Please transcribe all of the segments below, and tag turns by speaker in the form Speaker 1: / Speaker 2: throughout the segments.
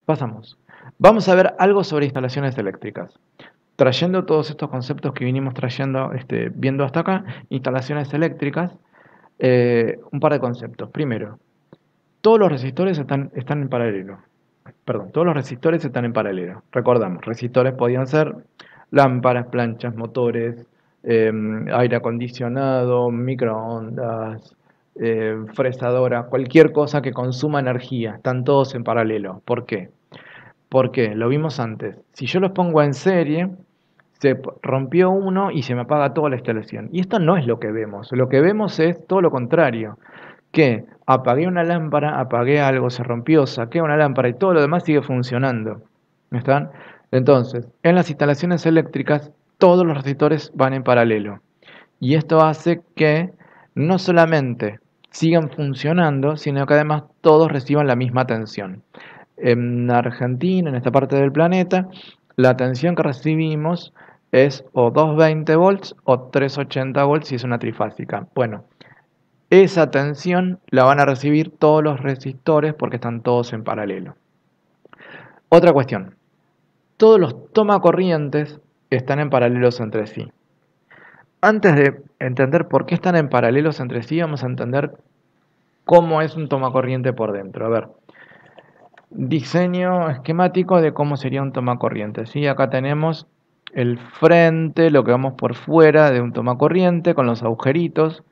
Speaker 1: Pasamos. Vamos a ver algo sobre instalaciones eléctricas. Trayendo todos estos conceptos que vinimos trayendo, viendo hasta acá, instalaciones eléctricas, un par de conceptos. Primero, todos los resistores están en paralelo. Perdón, todos los resistores están en paralelo. Recordamos, resistores podían ser lámparas, planchas, motores, aire acondicionado, microondas, fresadora, cualquier cosa que consuma energía. Están todos en paralelo. ¿Por qué? Porque lo vimos antes. Si yo los pongo en serie, rompió uno y se me apaga toda la instalación. Y esto no es lo que vemos. Lo que vemos es todo lo contrario. Que apagué una lámpara, apagué algo, se rompió, saqué una lámpara y todo lo demás sigue funcionando. ¿Están? Entonces, en las instalaciones eléctricas, todos los resistores van en paralelo. Y esto hace que no solamente sigan funcionando, sino que además todos reciban la misma tensión. En Argentina, en esta parte del planeta, la tensión que recibimos es o 220 volts o 380 volts si es una trifásica. Bueno, esa tensión la van a recibir todos los resistores porque están todos en paralelo. Otra cuestión, todos los tomacorrientes están en paralelos entre sí. Antes de entender por qué están en paralelos entre sí, vamos a entender cómo es un tomacorriente por dentro. A ver, diseño esquemático de cómo sería un tomacorriente. ¿Sí? Acá tenemos el frente, lo que vamos por fuera de un tomacorriente con los agujeritos.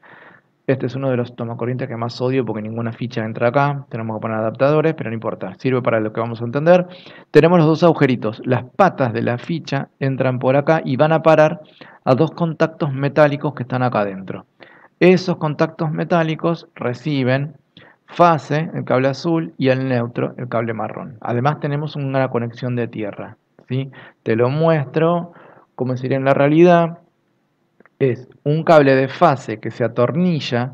Speaker 1: Este es uno de los tomacorrientes que más odio porque ninguna ficha entra acá. Tenemos que poner adaptadores, pero no importa, sirve para lo que vamos a entender. Tenemos los dos agujeritos. Las patas de la ficha entran por acá y van a parar a dos contactos metálicos que están acá adentro. Esos contactos metálicos reciben fase, el cable azul, y el neutro, el cable marrón. Además tenemos una conexión de tierra. ¿Sí? Te lo muestro como sería en la realidad. Es un cable de fase que se atornilla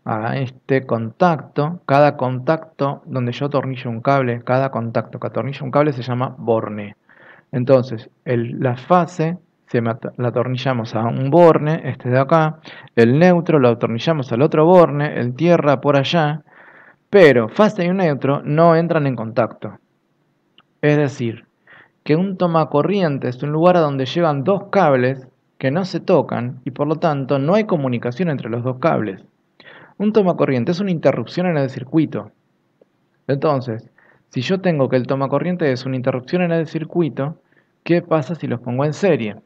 Speaker 1: a este contacto. Cada contacto donde yo atornillo un cable, cada contacto que atornilla un cable se llama borne. Entonces, la fase la atornillamos a un borne, este de acá. El neutro lo atornillamos al otro borne, el tierra por allá. Pero fase y un neutro no entran en contacto. Es decir, que un tomacorriente es un lugar a donde llegan dos cables que no se tocan y por lo tanto no hay comunicación entre los dos cables. Un tomacorriente es una interrupción en el circuito. Entonces, si yo tengo que el tomacorriente es una interrupción en el circuito, ¿qué pasa si los pongo en serie?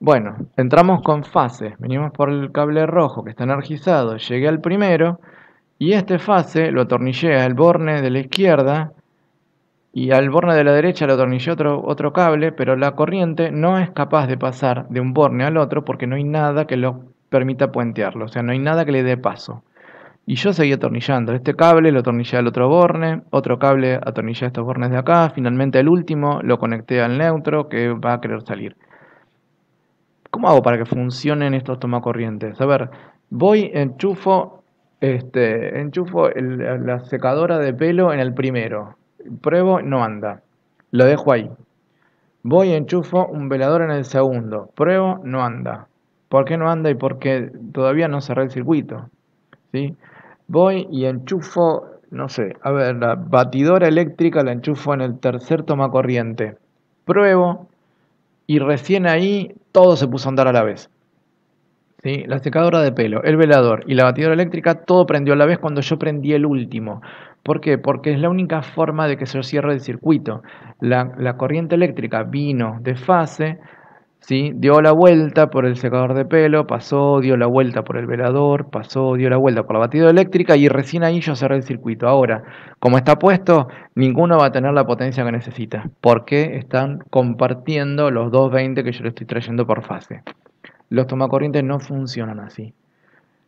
Speaker 1: Bueno, entramos con fase, venimos por el cable rojo que está energizado, llegué al primero y este fase lo atornillé al borne de la izquierda y al borne de la derecha le atornillé otro cable, pero la corriente no es capaz de pasar de un borne al otro porque no hay nada que lo permita puentearlo, o sea, no hay nada que le dé paso. Y yo seguí atornillando. Este cable lo atornillé al otro borne, otro cable atornillé a estos bornes de acá, finalmente el último lo conecté al neutro que va a querer salir. ¿Cómo hago para que funcionen estos tomacorrientes? A ver, voy, enchufo la secadora de pelo en el primero. Pruebo, no anda. Lo dejo ahí. Voy, enchufo un velador en el segundo. Pruebo, no anda. ¿Por qué no anda y por qué todavía no cerré el circuito? ¿Sí? Voy y enchufo, no sé, a ver, la batidora eléctrica la enchufo en el tercer tomacorriente. Pruebo y recién ahí todo se puso a andar a la vez. ¿Sí? La secadora de pelo, el velador y la batidora eléctrica, todo prendió a la vez cuando yo prendí el último. ¿Por qué? Porque es la única forma de que se cierre el circuito. La corriente eléctrica vino de fase, ¿sí? Dio la vuelta por el secador de pelo, pasó, dio la vuelta por el velador, pasó, dio la vuelta por la batidora eléctrica y recién ahí yo cerré el circuito. Ahora, como está puesto, ninguno va a tener la potencia que necesita, porque están compartiendo los 220 que yo le estoy trayendo por fase. Los tomacorrientes no funcionan así.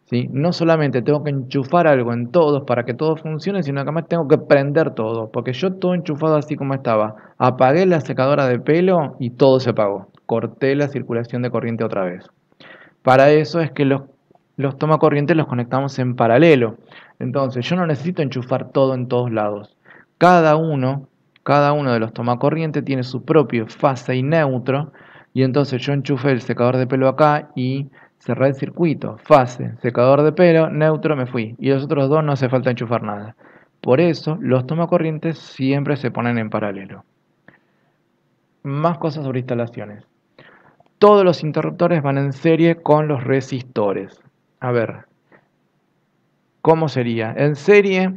Speaker 1: ¿Sí? No solamente tengo que enchufar algo en todos para que todo funcione, sino que además tengo que prender todo, porque yo todo enchufado así como estaba, apagué la secadora de pelo y todo se apagó. Corté la circulación de corriente otra vez. Para eso es que los tomacorrientes los conectamos en paralelo. Entonces yo no necesito enchufar todo en todos lados. Cada uno, cada uno de los tomacorrientes tiene su propio fase y neutro. Y entonces yo enchufé el secador de pelo acá y cerré el circuito. Fase, secador de pelo, neutro, me fui. Y los otros dos no hace falta enchufar nada. Por eso los tomacorrientes siempre se ponen en paralelo. Más cosas sobre instalaciones. Todos los interruptores van en serie con los resistores. A ver, ¿cómo sería? En serie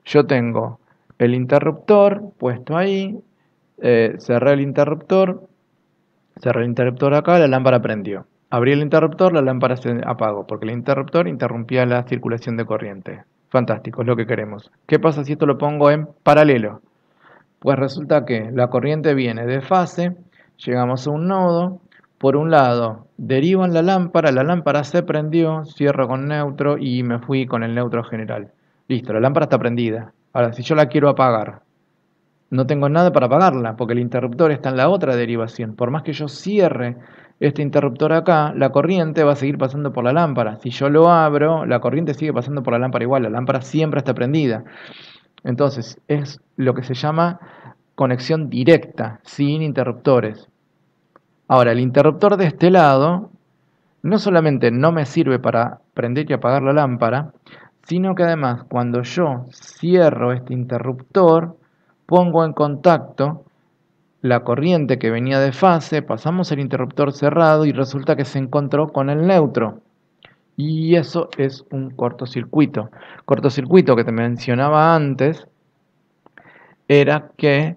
Speaker 1: yo tengo el interruptor puesto ahí, cerré el interruptor acá, la lámpara prendió. Abrí el interruptor, la lámpara se apagó, porque el interruptor interrumpía la circulación de corriente. Fantástico, es lo que queremos. ¿Qué pasa si esto lo pongo en paralelo? Pues resulta que la corriente viene de fase, llegamos a un nodo, por un lado derivan la lámpara se prendió, cierro con neutro y me fui con el neutro general. Listo, la lámpara está prendida. Ahora, si yo la quiero apagar, no tengo nada para apagarla, porque el interruptor está en la otra derivación. Por más que yo cierre este interruptor acá, la corriente va a seguir pasando por la lámpara. Si yo lo abro, la corriente sigue pasando por la lámpara igual, la lámpara siempre está prendida. Entonces, es lo que se llama conexión directa, sin interruptores. Ahora, el interruptor de este lado no solamente no me sirve para prender y apagar la lámpara, sino que además cuando yo cierro este interruptor, pongo en contacto la corriente que venía de fase, pasamos el interruptor cerrado y resulta que se encontró con el neutro. Y eso es un cortocircuito. Cortocircuito que te mencionaba antes era que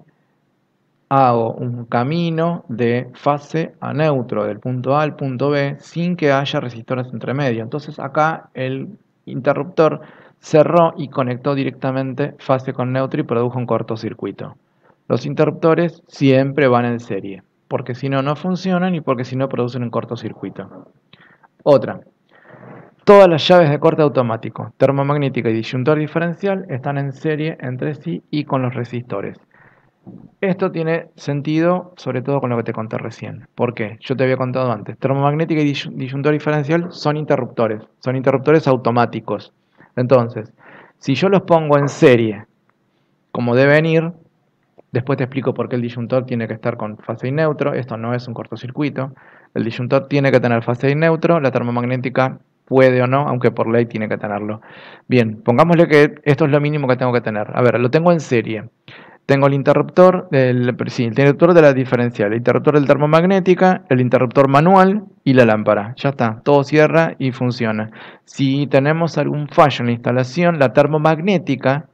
Speaker 1: hago un camino de fase a neutro, del punto A al punto B, sin que haya resistores entre medio. Entonces acá el interruptor cerró y conectó directamente fase con neutro y produjo un cortocircuito. Los interruptores siempre van en serie, porque si no, no funcionan y porque si no, producen un cortocircuito. Otra. Todas las llaves de corte automático, termomagnética y disyuntor diferencial están en serie entre sí y con los resistores. Esto tiene sentido sobre todo con lo que te conté recién. ¿Por qué? Yo te había contado antes. Termomagnética y disyuntor diferencial son interruptores automáticos. Entonces, si yo los pongo en serie, como deben ir, después te explico por qué el disyuntor tiene que estar con fase y neutro. Esto no es un cortocircuito. El disyuntor tiene que tener fase y neutro. La termomagnética puede o no, aunque por ley tiene que tenerlo. Bien, pongámosle que esto es lo mínimo que tengo que tener. A ver, lo tengo en serie. Tengo el interruptor de la diferencial, el interruptor de termomagnética, el interruptor manual y la lámpara. Ya está, todo cierra y funciona. Si tenemos algún fallo en la instalación, la termomagnética,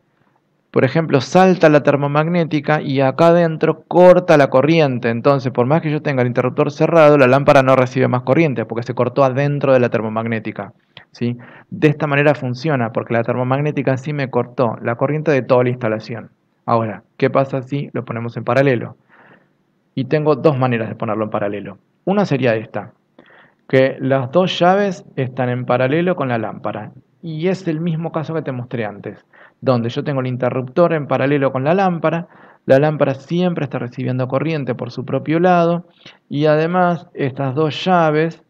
Speaker 1: por ejemplo, salta la termomagnética y acá adentro corta la corriente. Entonces, por más que yo tenga el interruptor cerrado, la lámpara no recibe más corriente porque se cortó adentro de la termomagnética. ¿Sí? De esta manera funciona porque la termomagnética sí me cortó la corriente de toda la instalación. Ahora, ¿qué pasa si lo ponemos en paralelo? Y tengo dos maneras de ponerlo en paralelo. Una sería esta, que las dos llaves están en paralelo con la lámpara. Y es el mismo caso que te mostré antes, donde yo tengo el interruptor en paralelo con la lámpara siempre está recibiendo corriente por su propio lado, y además estas dos llaves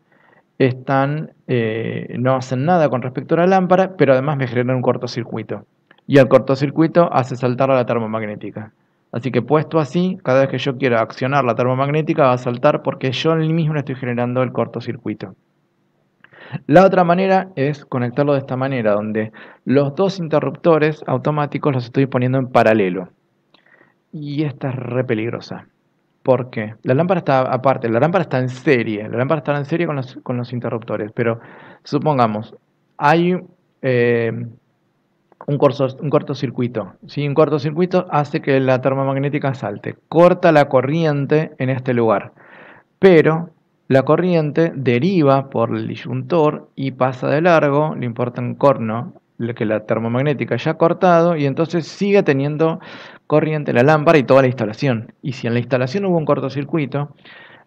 Speaker 1: no hacen nada con respecto a la lámpara, pero además me generan un cortocircuito. Y el cortocircuito hace saltar a la termomagnética. Así que puesto así, cada vez que yo quiera accionar la termomagnética va a saltar porque yo mismo le estoy generando el cortocircuito. La otra manera es conectarlo de esta manera, donde los dos interruptores automáticos los estoy poniendo en paralelo. Y esta es re peligrosa. ¿Por qué? La lámpara está aparte, la lámpara está en serie, la lámpara está en serie con los interruptores, pero supongamos, hay un cortocircuito, ¿sí? Un cortocircuito hace que la termomagnética salte, corta la corriente en este lugar, pero la corriente deriva por el disyuntor y pasa de largo, le importa un corno, que la termomagnética ya ha cortado y entonces sigue teniendo corriente la lámpara y toda la instalación. Y si en la instalación hubo un cortocircuito,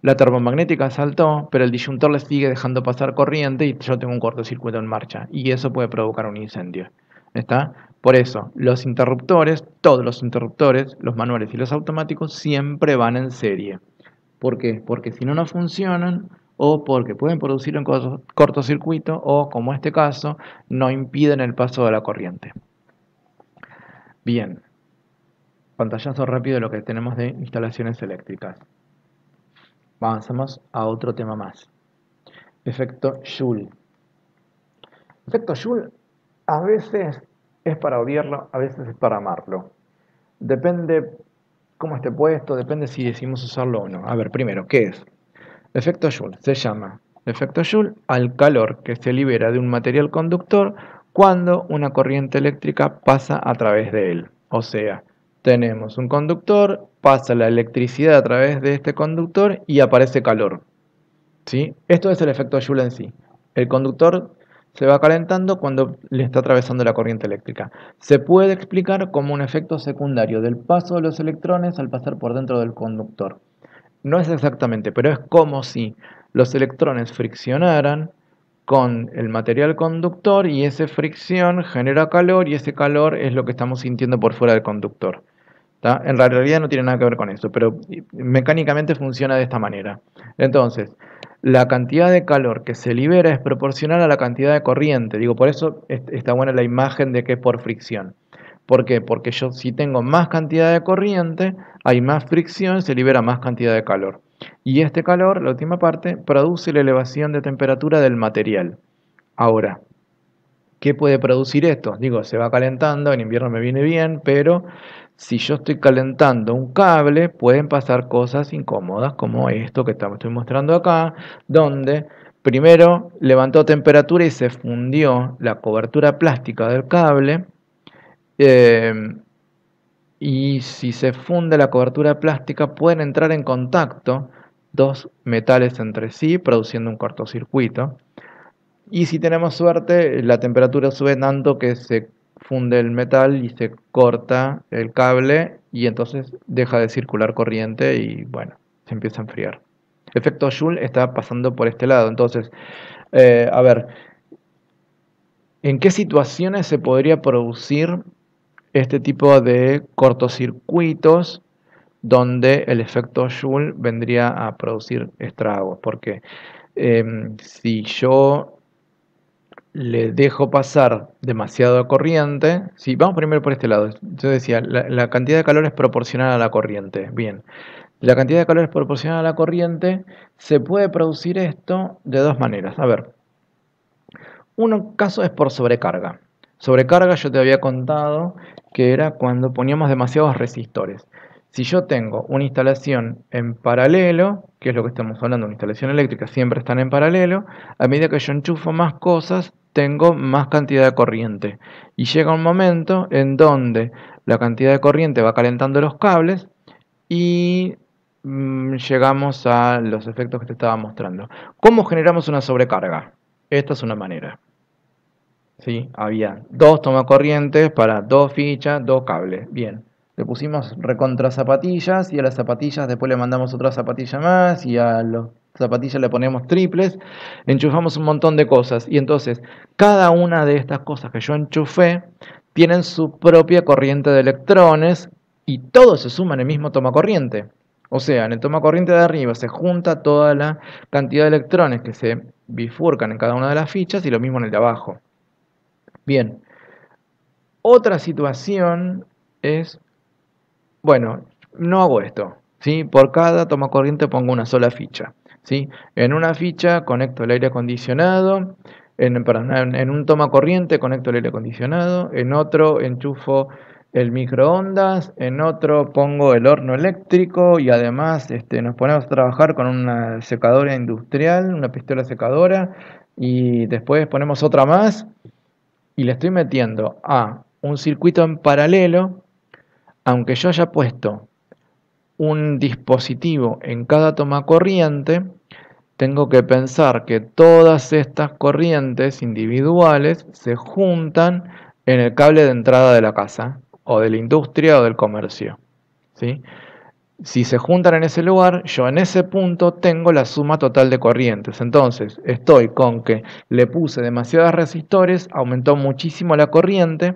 Speaker 1: la termomagnética saltó, pero el disyuntor le sigue dejando pasar corriente y yo tengo un cortocircuito en marcha. Y eso puede provocar un incendio. ¿Está? Por eso, los interruptores, todos los interruptores, los manuales y los automáticos, siempre van en serie. ¿Por qué? Porque si no, no funcionan o porque pueden producir un cortocircuito o, como este caso, no impiden el paso de la corriente. Bien, pantallazo rápido de lo que tenemos de instalaciones eléctricas. Avanzamos a otro tema más. Efecto Joule. Efecto Joule a veces es para odiarlo, a veces es para amarlo. Depende cómo esté puesto, depende si decimos usarlo o no. A ver, primero, ¿qué es? Efecto Joule. Se llama efecto Joule al calor que se libera de un material conductor cuando una corriente eléctrica pasa a través de él. O sea, tenemos un conductor, pasa la electricidad a través de este conductor y aparece calor. ¿Sí? Esto es el efecto Joule en sí. El conductor se va calentando cuando le está atravesando la corriente eléctrica. Se puede explicar como un efecto secundario del paso de los electrones al pasar por dentro del conductor. No es exactamente, pero es como si los electrones friccionaran con el material conductor y esa fricción genera calor y ese calor es lo que estamos sintiendo por fuera del conductor. ¿Tá? En realidad no tiene nada que ver con eso, pero mecánicamente funciona de esta manera. Entonces, la cantidad de calor que se libera es proporcional a la cantidad de corriente. Digo, por eso está buena la imagen de que es por fricción. ¿Por qué? Porque yo si tengo más cantidad de corriente, hay más fricción, se libera más cantidad de calor. Y este calor, la última parte, produce la elevación de temperatura del material. Ahora, ¿qué puede producir esto? Digo, se va calentando, en invierno me viene bien, pero si yo estoy calentando un cable, pueden pasar cosas incómodas como esto que estoy mostrando acá, donde primero levantó temperatura y se fundió la cobertura plástica del cable. eh, y si se funde la cobertura plástica, pueden entrar en contacto dos metales entre sí, produciendo un cortocircuito. Y si tenemos suerte, la temperatura sube tanto que se funde el metal y se corta el cable y entonces deja de circular corriente y bueno, se empieza a enfriar. Efecto Joule está pasando por este lado. Entonces, a ver, ¿en qué situaciones se podría producir este tipo de cortocircuitos donde el efecto Joule vendría a producir estragos? Porque si yo le dejo pasar demasiado corriente. Sí, vamos primero por este lado. Yo decía, la cantidad de calor es proporcional a la corriente. Bien, la cantidad de calor es proporcional a la corriente. Se puede producir esto de dos maneras. A ver, un caso es por sobrecarga. Sobrecarga yo te había contado que era cuando poníamos demasiados resistores. Si yo tengo una instalación en paralelo, que es lo que estamos hablando, una instalación eléctrica siempre están en paralelo, a medida que yo enchufo más cosas, tengo más cantidad de corriente. Y llega un momento en donde la cantidad de corriente va calentando los cables y llegamos a los efectos que te estaba mostrando. ¿Cómo generamos una sobrecarga? Esta es una manera. ¿Sí? Había dos tomacorrientes para dos fichas, dos cables. Bien. Le pusimos recontra zapatillas y a las zapatillas después le mandamos otra zapatilla más y a las zapatillas le ponemos triples. Enchufamos un montón de cosas y entonces cada una de estas cosas que yo enchufé tienen su propia corriente de electrones y todos se suman en el mismo tomacorriente. O sea, en el tomacorriente de arriba se junta toda la cantidad de electrones que se bifurcan en cada una de las fichas y lo mismo en el de abajo. Bien, otra situación es, bueno, no hago esto, ¿sí? Por cada toma corriente pongo una sola ficha, ¿sí? En una ficha conecto el aire acondicionado, en un toma corriente conecto el aire acondicionado, en otro enchufo el microondas, en otro pongo el horno eléctrico y además nos ponemos a trabajar con una secadora industrial, una pistola secadora y después ponemos otra más y le estoy metiendo a un circuito en paralelo, aunque yo haya puesto un dispositivo en cada toma corriente, tengo que pensar que todas estas corrientes individuales se juntan en el cable de entrada de la casa, o de la industria o del comercio. ¿Sí? Si se juntan en ese lugar, yo en ese punto tengo la suma total de corrientes. Entonces, estoy con que le puse demasiados resistores, aumentó muchísimo la corriente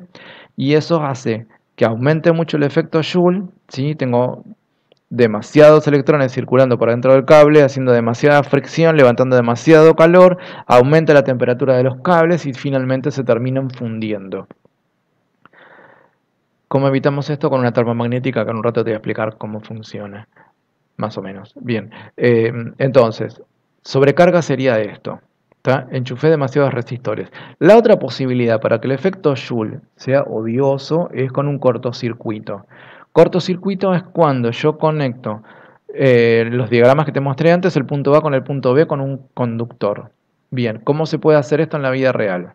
Speaker 1: y eso hace que aumente mucho el efecto Joule. ¿Sí? Tengo demasiados electrones circulando por dentro del cable, haciendo demasiada fricción, levantando demasiado calor, aumenta la temperatura de los cables y finalmente se terminan fundiendo. ¿Cómo evitamos esto? Con una termomagnética que en un rato te voy a explicar cómo funciona. Más o menos. Bien. Entonces, sobrecarga sería esto. Enchufé demasiados resistores. La otra posibilidad para que el efecto Joule sea odioso es con un cortocircuito. Cortocircuito es cuando yo conecto los diagramas que te mostré antes, el punto A con el punto B con un conductor. Bien, ¿cómo se puede hacer esto en la vida real?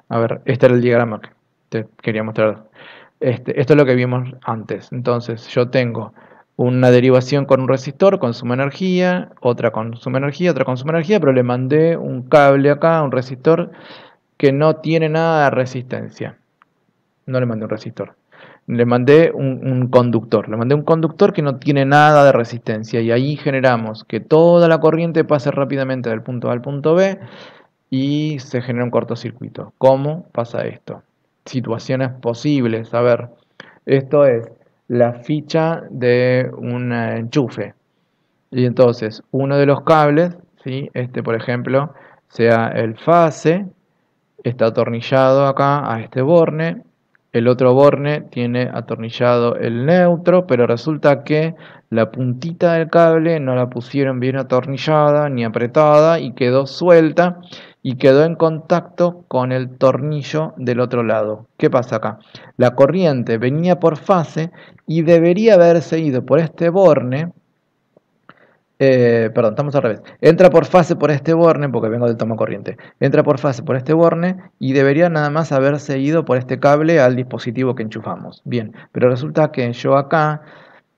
Speaker 1: A ver, este era el diagrama que te quería mostrar. Esto es lo que vimos antes. Entonces, yo tengo una derivación con un resistor, consume energía, otra consume energía, otra consume energía, pero le mandé un cable acá, un resistor que no tiene nada de resistencia. No le mandé un resistor. Le mandé un conductor. Le mandé un conductor que no tiene nada de resistencia. Y ahí generamos que toda la corriente pase rápidamente del punto A al punto B y se genera un cortocircuito. ¿Cómo pasa esto? Situaciones posibles. A ver, esto es la ficha de un enchufe. Y entonces, uno de los cables, ¿sí? Este por ejemplo, sea el fase, está atornillado acá a este borne. El otro borne tiene atornillado el neutro, pero resulta que la puntita del cable no la pusieron bien atornillada ni apretada y quedó suelta y quedó en contacto con el tornillo del otro lado. ¿Qué pasa acá? La corriente venía por fase y debería haberse ido por este borne. Perdón, estamos al revés. Entra por fase por este borne, porque vengo del toma corriente. Entra por fase por este borne y debería nada más haberse ido por este cable al dispositivo que enchufamos. Bien, pero resulta que yo acá,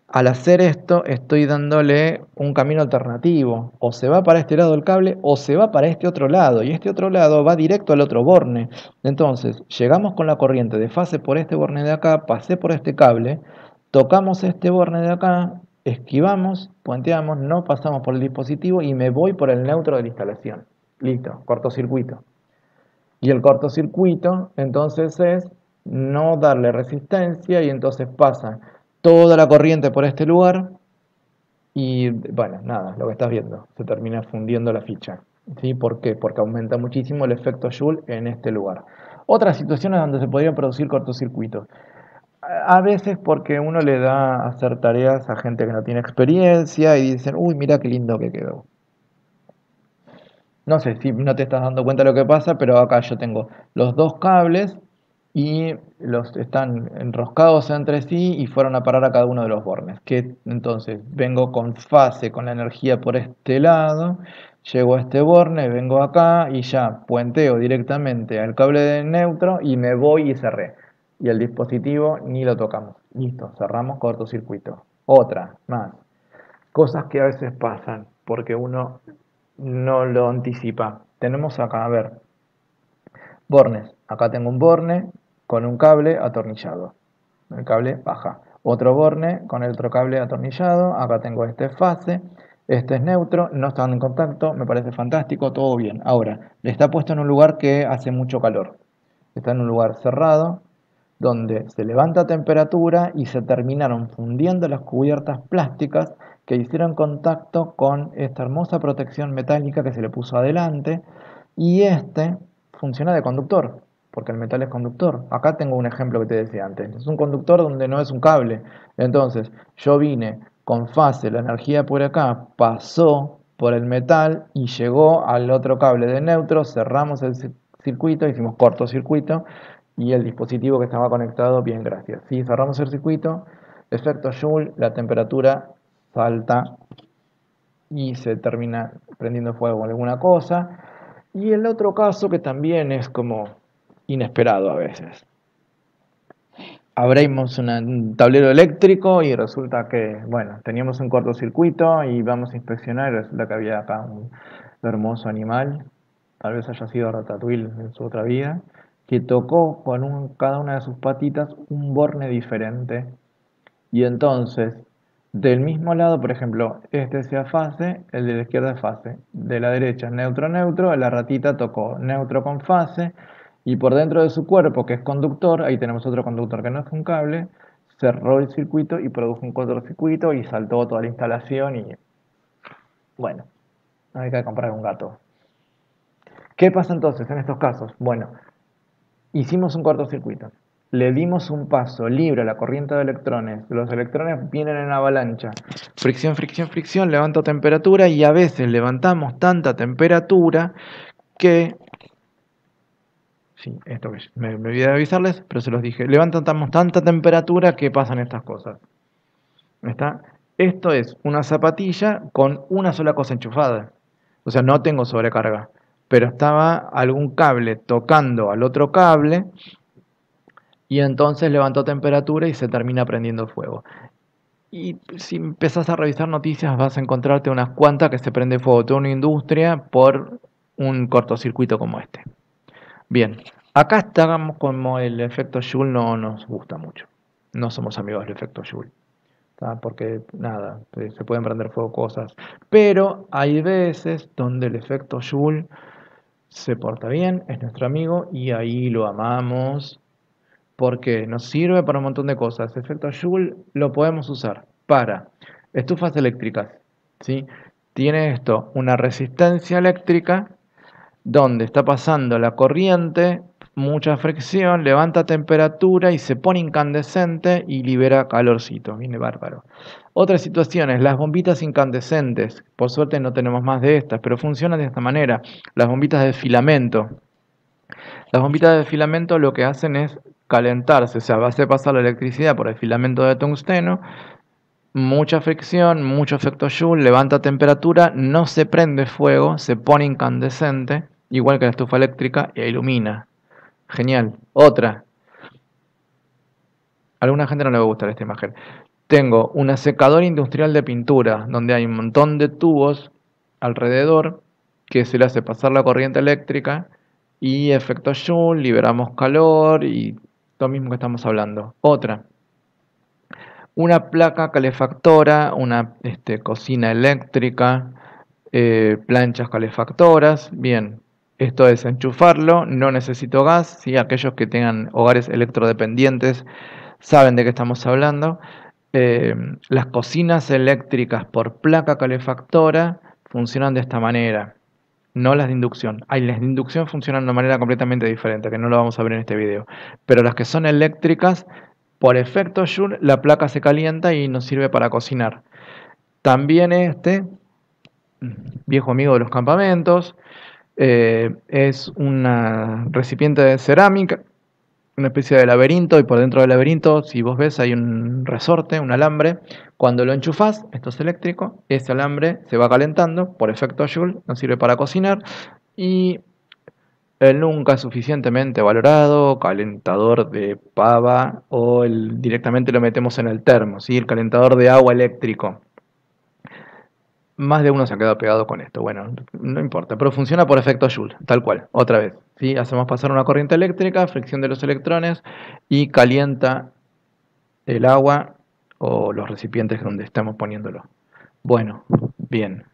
Speaker 1: al hacer esto, estoy dándole un camino alternativo. O se va para este lado del cable o se va para este otro lado. Y este otro lado va directo al otro borne. Entonces, llegamos con la corriente de fase por este borne de acá, pasé por este cable, tocamos este borne de acá, esquivamos, puenteamos, no pasamos por el dispositivo y me voy por el neutro de la instalación. Listo, cortocircuito. Y el cortocircuito entonces es no darle resistencia y entonces pasa toda la corriente por este lugar y bueno, nada, lo que estás viendo, se termina fundiendo la ficha. ¿Sí? ¿Por qué? Porque aumenta muchísimo el efecto Joule en este lugar. Otras situaciones donde se podrían producir cortocircuitos. A veces porque uno le da a hacer tareas a gente que no tiene experiencia y dicen, uy, mira qué lindo que quedó. No sé si no te estás dando cuenta de lo que pasa, pero acá yo tengo los dos cables y los están enroscados entre sí y fueron a parar a cada uno de los bornes. Que entonces vengo con fase, con la energía por este lado, llego a este borne, vengo acá y ya puenteo directamente al cable de neutro y me voy y cerré. Y el dispositivo ni lo tocamos. Listo, cerramos cortocircuito. Otra, más. Cosas que a veces pasan porque uno no lo anticipa. Tenemos acá, a ver, bornes. Acá tengo un borne con un cable atornillado. El cable baja. Otro borne con el otro cable atornillado. Acá tengo este fase. Este es neutro, no están en contacto, me parece fantástico, todo bien. Ahora, está puesto en un lugar que hace mucho calor. Está en un lugar cerrado, donde se levanta temperatura y se terminaron fundiendo las cubiertas plásticas que hicieron contacto con esta hermosa protección metálica que se le puso adelante y este funciona de conductor, porque el metal es conductor. Acá tengo un ejemplo que te decía antes. Es un conductor donde no es un cable. Entonces, yo vine con fase, la energía por acá pasó por el metal y llegó al otro cable de neutro, cerramos el circuito, hicimos cortocircuito y el dispositivo que estaba conectado, bien, gracias. Si cerramos el circuito, efecto Joule, la temperatura salta y se termina prendiendo fuego con alguna cosa. Y el otro caso que también es como inesperado a veces. Abrimos un tablero eléctrico y resulta que, bueno, teníamos un cortocircuito y vamos a inspeccionar y resulta que había acá un hermoso animal, tal vez haya sido Ratatouille en su otra vida, que tocó con cada una de sus patitas un borne diferente. Y entonces, del mismo lado, por ejemplo, este sea fase, el de la izquierda es fase. De la derecha, neutro, neutro, la ratita tocó neutro con fase. Y por dentro de su cuerpo, que es conductor, ahí tenemos otro conductor que no es un cable, cerró el circuito y produjo un cortocircuito y saltó toda la instalación y bueno, hay que comprar un gato. ¿Qué pasa entonces en estos casos? Bueno, hicimos un cortocircuito, le dimos un paso libre a la corriente de electrones, los electrones vienen en avalancha, fricción, fricción, fricción, levanta temperatura y a veces levantamos tanta temperatura que, sí, esto que me olvidé de avisarles, pero se los dije, levantamos tanta temperatura que pasan estas cosas. ¿Está? Esto es una zapatilla con una sola cosa enchufada. O sea, no tengo sobrecarga. Pero estaba algún cable tocando al otro cable y entonces levantó temperatura y se termina prendiendo fuego. Y si empezás a revisar noticias vas a encontrarte unas cuantas que se prende fuego toda una industria por un cortocircuito como este. Bien, acá estamos como el efecto Joule no nos gusta mucho. No somos amigos del efecto Joule. Porque nada, se pueden prender fuego cosas. Pero hay veces donde el efecto Joule se porta bien, es nuestro amigo y ahí lo amamos porque nos sirve para un montón de cosas. El efecto Joule lo podemos usar para estufas eléctricas, ¿sí? Tiene esto, una resistencia eléctrica donde está pasando la corriente, mucha fricción, levanta temperatura y se pone incandescente y libera calorcito. Viene bárbaro. Otras situaciones, las bombitas incandescentes. Por suerte no tenemos más de estas, pero funcionan de esta manera. Las bombitas de filamento. Las bombitas de filamento lo que hacen es calentarse, o sea, hace pasar la electricidad por el filamento de tungsteno, mucha fricción, mucho efecto Joule, levanta temperatura, no se prende fuego, se pone incandescente, igual que la estufa eléctrica, e ilumina. Genial. Otra. A alguna gente no le va a gustar esta imagen. Tengo una secadora industrial de pintura, donde hay un montón de tubos alrededor que se le hace pasar la corriente eléctrica y efecto Joule, liberamos calor y lo mismo que estamos hablando. Otra. Una placa calefactora, una cocina eléctrica, planchas calefactoras. Bien, esto es enchufarlo, no necesito gas. ¿Sí? Aquellos que tengan hogares electrodependientes saben de qué estamos hablando. Las cocinas eléctricas por placa calefactora funcionan de esta manera, no las de inducción. Las de inducción funcionan de una manera completamente diferente, que no lo vamos a ver en este video. Pero las que son eléctricas, por efecto Joule, la placa se calienta y nos sirve para cocinar. También viejo amigo de los campamentos, es un recipiente de cerámica, una especie de laberinto, y por dentro del laberinto, si vos ves, hay un resorte, un alambre. Cuando lo enchufás, esto es eléctrico, ese alambre se va calentando por efecto Joule, nos sirve para cocinar. Y el nunca suficientemente valorado calentador de pava o directamente lo metemos en el termo, ¿sí? El calentador de agua eléctrico. Más de uno se ha quedado pegado con esto. Bueno, no importa, pero funciona por efecto Joule, tal cual, otra vez. ¿Sí? Hacemos pasar una corriente eléctrica, fricción de los electrones y calienta el agua o los recipientes donde estamos poniéndolo. Bueno, bien.